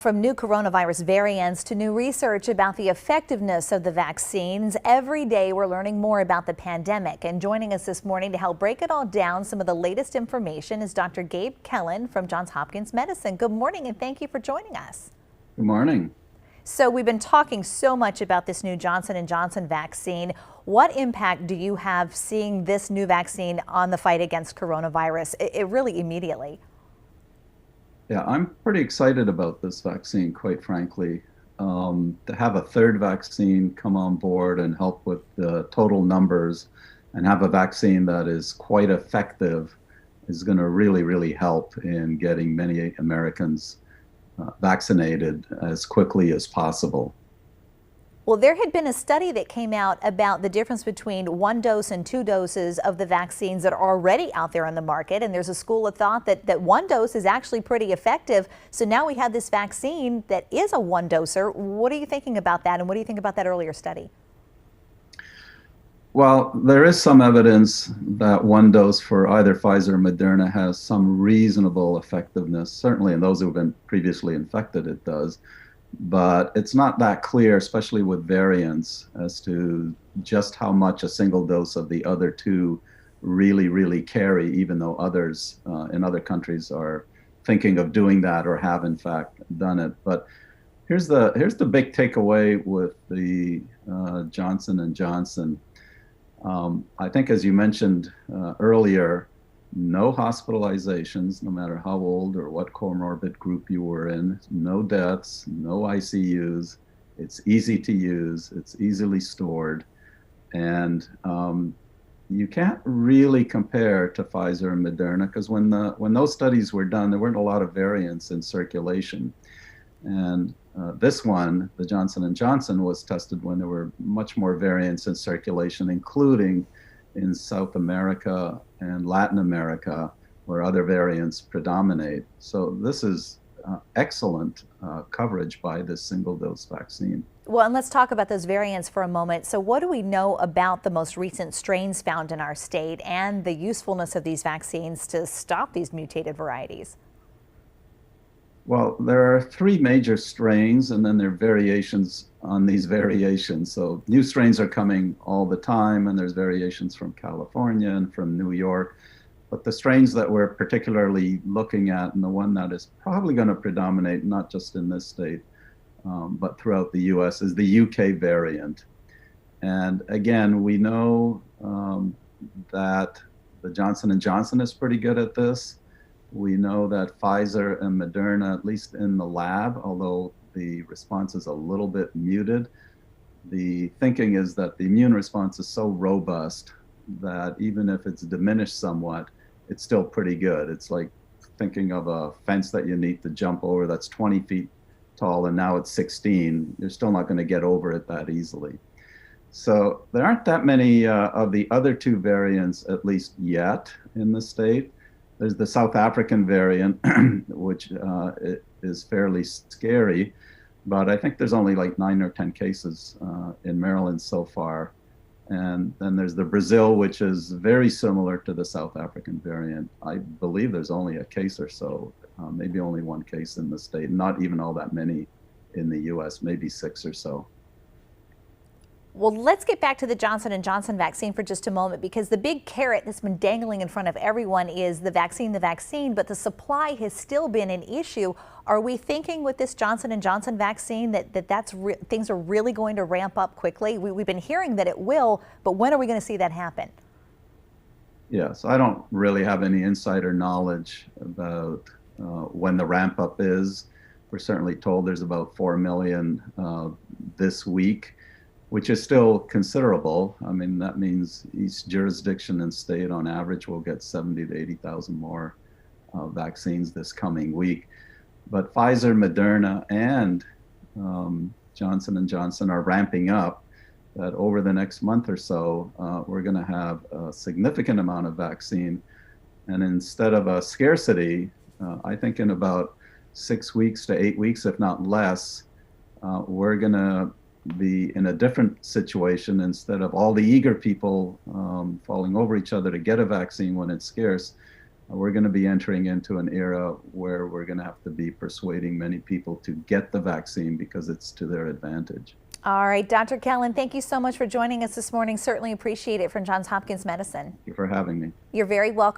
From new coronavirus variants to new research about the effectiveness of the vaccines, every day we're learning more about the pandemic. And joining us this morning to help break it all down, some of the latest information is Dr. Gabe Kellen from Johns Hopkins Medicine. Good morning and thank you for joining us. Good morning. So we've been talking so much about this new Johnson & Johnson vaccine. What impact do you have seeing this new vaccine on the fight against coronavirus? It really immediately. Yeah, I'm pretty excited about this vaccine, quite frankly. To have a third vaccine come on board and help with the total numbers and have a vaccine that is quite effective is going to really help in getting many Americans vaccinated as quickly as possible. Well, there had been a study that came out about the difference between 1 dose and 2 doses of the vaccines that are already out there on the market. And there's a school of thought that 1 dose is actually pretty effective. So now we have this vaccine that is a 1 doser. What are you thinking about that? And what do you think about that earlier study? Well, there is some evidence that 1 dose for either Pfizer or Moderna has some reasonable effectiveness. Certainly in those who have been previously infected, it does. But it's not that clear, especially with variants, as to just how much a single dose of the other two really carry, even though others in other countries are thinking of doing that or have in fact done it. But here's the big takeaway with the Johnson & Johnson. I think, as you mentioned earlier, no hospitalizations, no matter how old or what comorbid group you were in, no deaths, no ICUs. It's easy to use, it's easily stored, and you can't really compare to Pfizer and Moderna because when those studies were done, there weren't a lot of variants in circulation. And this one, the Johnson & Johnson, was tested when there were much more variants in circulation, including in South America and Latin America, where other variants predominate. So this is excellent coverage by this single-dose vaccine. Well, and let's talk about those variants for a moment. So what do we know about the most recent strains found in our state and the usefulness of these vaccines to stop these mutated varieties? Well, there are 3 major strains, and then there are variations on these variations. So new strains are coming all the time, and there's variations from California and from New York. But the strains that we're particularly looking at, and the one that is probably going to predominate, not just in this state, but throughout the US, is the UK variant. And again, we know that the Johnson & Johnson is pretty good at this. We know that Pfizer and Moderna, at least in the lab, although the response is a little bit muted, the thinking is that the immune response is so robust that even if it's diminished somewhat, it's still pretty good. It's like thinking of a fence that you need to jump over that's 20 feet tall and now it's 16. You're still not going to get over it that easily. So there aren't that many of the other 2 variants, at least yet, in the state. There's the South African variant, which is fairly scary, but I think there's only like 9 or 10 cases in Maryland so far. And then there's the Brazil, which is very similar to the South African variant. I believe there's only a case or so, maybe only 1 case in the state, not even all that many in the US, maybe 6 or so. Well, let's get back to the Johnson & Johnson vaccine for just a moment, because the big carrot that's been dangling in front of everyone is the vaccine, but the supply has still been an issue. Are we thinking with this Johnson & Johnson vaccine that things are really going to ramp up quickly? We've been hearing that it will, but when are we going to see that happen? Yes, I don't really have any insider knowledge about when the ramp up is. We're certainly told there's about 4 million this week, which is still considerable. I mean, that means each jurisdiction and state on average will get 70 to 80,000 more vaccines this coming week. But Pfizer, Moderna, and Johnson & Johnson are ramping up that over the next month or so, we're gonna have a significant amount of vaccine. And instead of a scarcity, I think in about 6 weeks to 8 weeks, if not less, we're gonna be in a different situation. Instead of all the eager people falling over each other to get a vaccine when it's scarce, we're going to be entering into an era where we're going to have to be persuading many people to get the vaccine because it's to their advantage. All right, Dr. Kellen, thank you so much for joining us this morning. Certainly appreciate it from Johns Hopkins Medicine. Thank you for having me. You're very welcome.